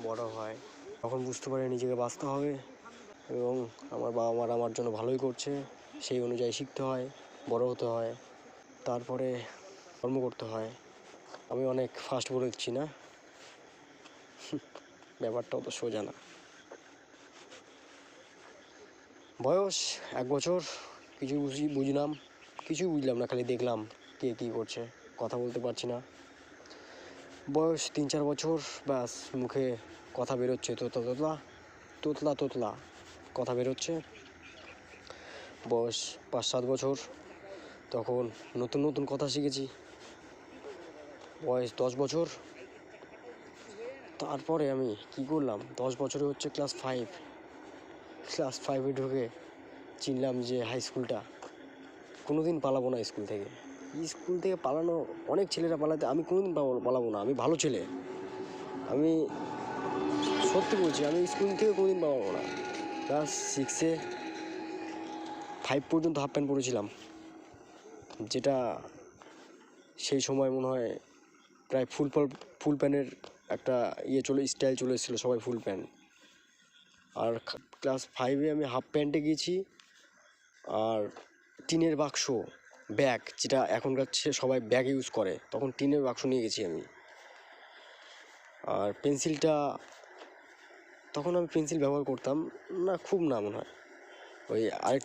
বড় হয় তখন বুঝতে পারি নিজেকে বাঁচতে হবে এবং আমার বাবা মারা আমার জন্য ভালোই করছে, সেই অনুযায়ী শিখতে হয়, বড় হতে হয়, তারপরে কর্ম করতে হয়। আমি অনেক ফাস্ট বলে দিচ্ছি না, ব্যাপারটা অত সোজা না। বয়স 1 বছর, কিছুই বুঝলাম, কিছুই বুঝলাম না, খালি দেখলাম কে কী করছে, কথা বলতে পারছি না। বয়স 3-4 বছর, ব্যাস মুখে কথা বেরোচ্ছে, তোতলা তোতলা তোতলা তোতলা কথা বেরোচ্ছে। বয়স 5-7 বছর, তখন নতুন নতুন কথা শিখেছি। বয়স 10 বছর, তারপরে আমি কি করলাম, 10 বছরে হচ্ছে ক্লাস 5-এ ঢুকে চিনলাম যে হাই স্কুলটা কোনোদিন পালাবো না। স্কুল থেকে পালানো অনেক ছেলেরা পালাতে, আমি কোনোদিন পালাবো না। আমি ভালো ছেলে, আমি সত্যি বলছি, আমি স্কুল থেকে কোনোদিন পালাবো না। ক্লাস 6-এ 5 পর্যন্ত হাফ প্যান্ট পরেছিলাম, যেটা সেই সময় মনে হয় প্রায় ফুল প্যান্টের একটা স্টাইল চলে এসেছিলো, সবাই ফুল প্যান্ট। আর ক্লাস 5-এ আমি হাফ প্যান্টে গিয়েছি, আর টিনের বাক্স ব্যাগ, যেটা এখনকার সবাই ব্যাগ ইউজ করে, তখন টিনের বাক্স নিয়ে গেছি আমি। আর পেন্সিলটা, তখন আমি পেন্সিল ব্যবহার করতাম না, খুব না মনে হয়, ওই আরেক